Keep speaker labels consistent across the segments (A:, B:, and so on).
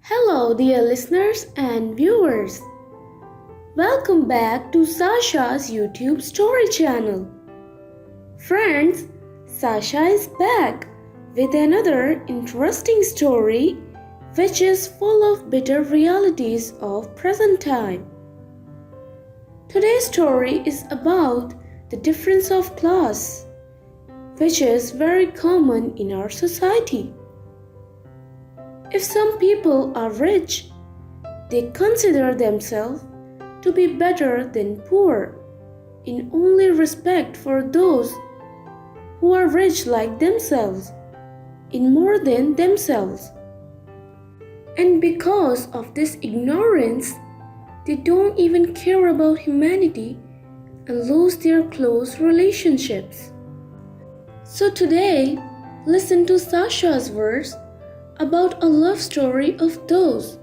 A: Hello, dear listeners and viewers. Welcome back to Sasha's YouTube story channel. Friends, Sasha is back with another interesting story which is full of bitter realities of present time. Today's story is about the difference of class, which is very common in our society. If some people are rich, they consider themselves to be better than poor in only respect for those who are rich like themselves, in more than themselves. And because of this ignorance, they don't even care about humanity and lose their close relationships. So today, listen to Sasha's words about a love story of those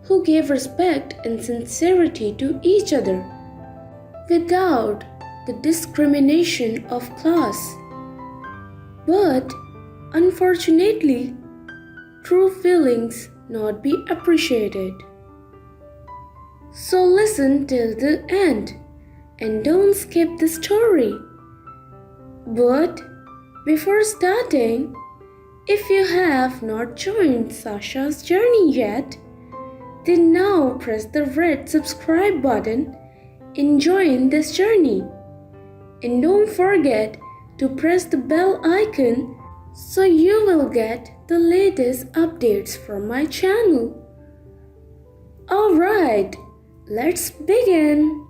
A: who gave respect and sincerity to each other without the discrimination of class. But unfortunately, true feelings not be appreciated. So listen till the end and don't skip the story. But before starting, if you have not joined Sasha's journey yet, then now press the red subscribe button and join this journey. And don't forget to press the bell icon so you will get the latest updates from my channel. Alright, let's begin.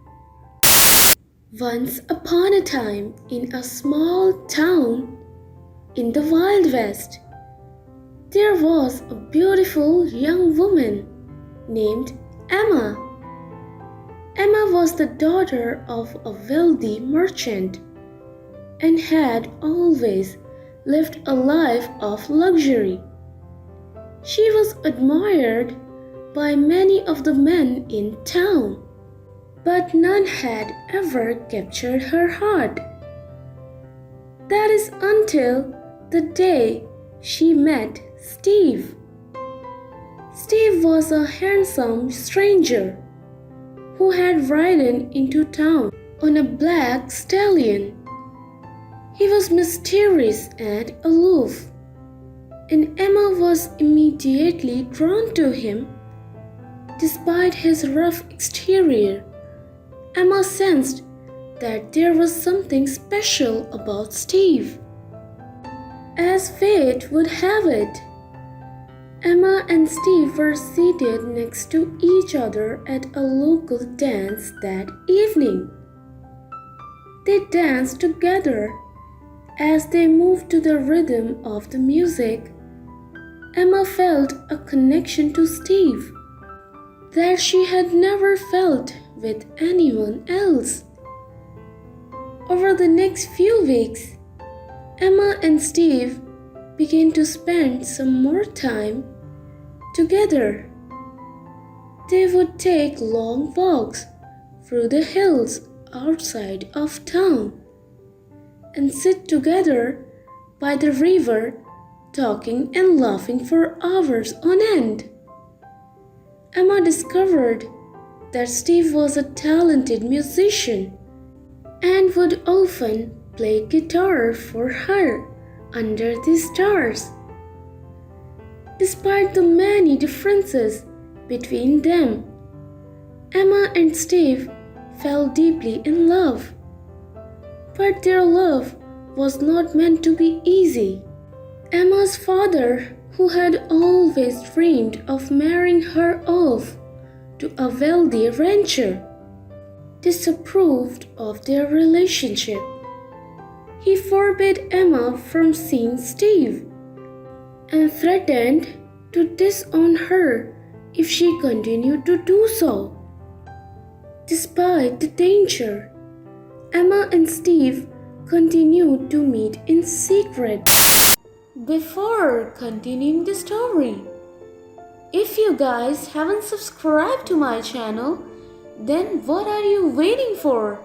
A: Once upon a time in a small town in the Wild West, there was a beautiful young woman named Emma. Emma was the daughter of a wealthy merchant and had always lived a life of luxury. She was admired by many of the men in town, but none had ever captured her heart. That is until the day she met Steve. Steve was a handsome stranger who had ridden into town on a black stallion. He was mysterious and aloof, and Emma was immediately drawn to him. Despite his rough exterior, Emma sensed that there was something special about Steve. As fate would have it, Emma and Steve were seated next to each other at a local dance that evening. They danced together. As they moved to the rhythm of the music, Emma felt a connection to Steve that she had never felt with anyone else. Over the next few weeks, Emma and Steve began to spend some more time together. They would take long walks through the hills outside of town and sit together by the river, talking and laughing for hours on end. Emma discovered that Steve was a talented musician and would often play guitar for her under the stars. Despite the many differences between them, Emma and Steve fell deeply in love. But their love was not meant to be easy. Emma's father, who had always dreamed of marrying her off to a wealthy rancher, disapproved of their relationship. He forbade Emma from seeing Steve and threatened to disown her if she continued to do so. Despite the danger, Emma and Steve continued to meet in secret. Before continuing the story, if you guys haven't subscribed to my channel, then what are you waiting for?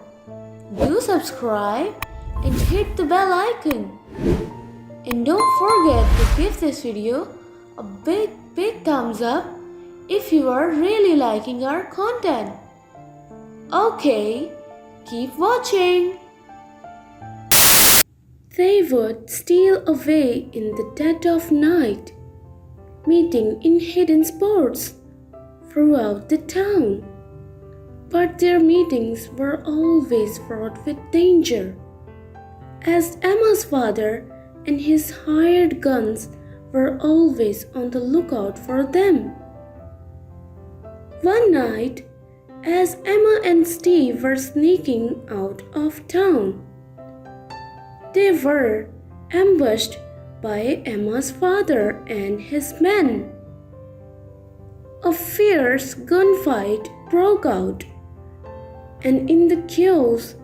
A: Do subscribe and hit the bell icon. And don't forget to give this video a big thumbs up if you are really liking our content. Okay, keep watching. They would steal away in the dead of night, meeting in hidden spots throughout the town. But their meetings were always fraught with danger, as Emma's father and his hired guns were always on the lookout for them. One night, as Emma and Steve were sneaking out of town, they were ambushed by Emma's father and his men. A fierce gunfight broke out, and in the chaos,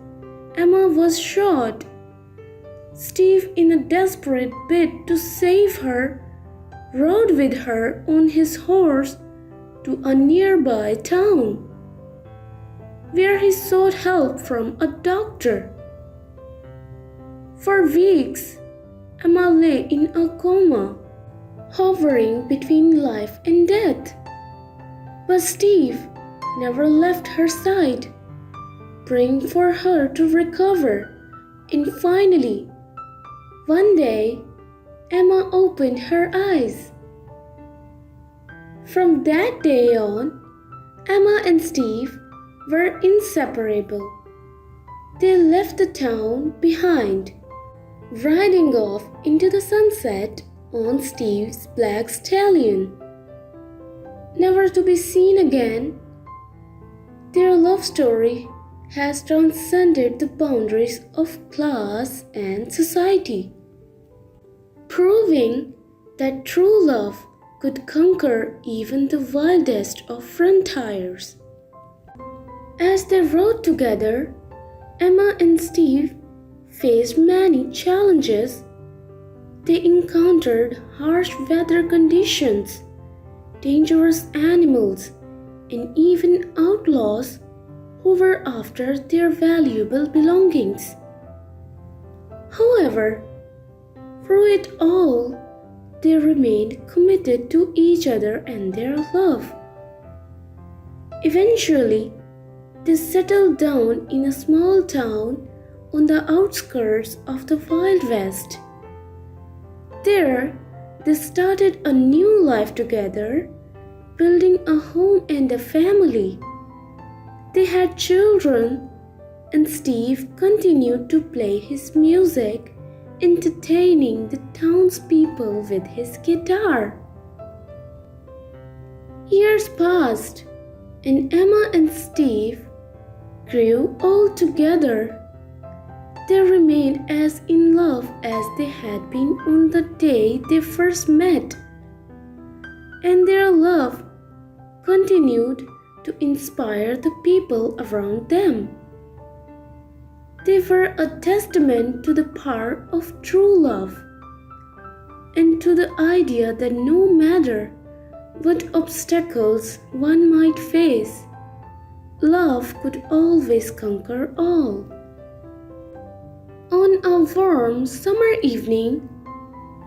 A: Emma was shot. Steve, in a desperate bid to save her, rode with her on his horse to a nearby town, where he sought help from a doctor. For weeks, Emma lay in a coma, hovering between life and death. But Steve never left her side, praying for her to recover. And finally, one day, Emma opened her eyes. From that day on, Emma and Steve were inseparable. They left the town behind, riding off into the sunset on Steve's black stallion, never to be seen again. Their love story has transcended the boundaries of class and society, proving that true love could conquer even the wildest of frontiers. As they rode together, Emma and Steve faced many challenges. They encountered harsh weather conditions, dangerous animals, and even outlaws who were after their valuable belongings. However, through it all, they remained committed to each other and their love. Eventually, they settled down in a small town on the outskirts of the Wild West. There, they started a new life together, building a home and a family. They had children, and Steve continued to play his music, entertaining the townspeople with his guitar. Years passed, and Emma and Steve grew old together. They remained as in love as they had been on the day they first met, and their love continued to inspire the people around them. They were a testament to the power of true love and to the idea that no matter what obstacles one might face, love could always conquer all. On a warm summer evening,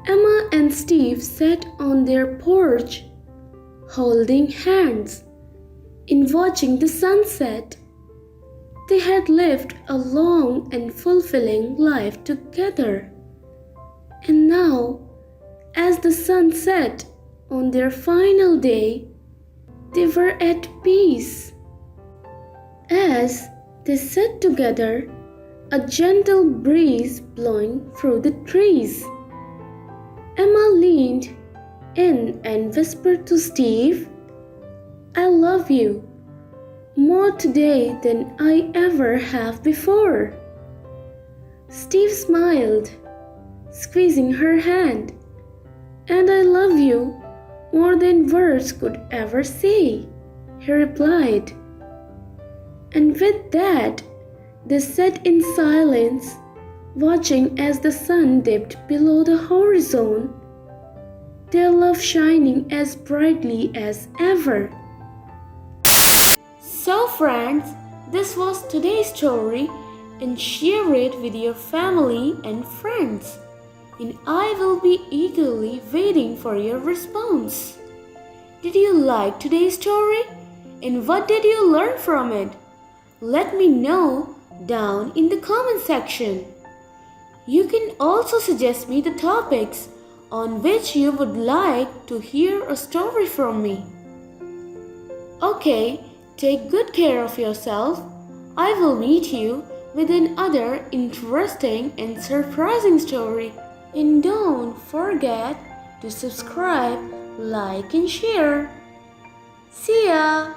A: Emma and Steve sat on their porch, holding hands, and watching the sunset. They had lived a long and fulfilling life together, and now, as the sun set on their final day, they were at peace. As they sat together, a gentle breeze blowing through the trees, Emma leaned in and whispered to Steve, "I love you more today than I ever have before." Steve smiled, squeezing her hand. "And I love you more than words could ever say," he replied. And with that, they sat in silence, watching as the sun dipped below the horizon their love shining as brightly as ever. So friends, this was today's story and share it with your family and friends. And I will be eagerly waiting for your response. Did you like today's story? And what did you learn from it? Let me know down in the comment section. You can also suggest me the topics on which you would like to hear a story from me. Okay, take good care of yourself. I will meet you with another interesting and surprising story. And don't forget to subscribe, like and share. See ya!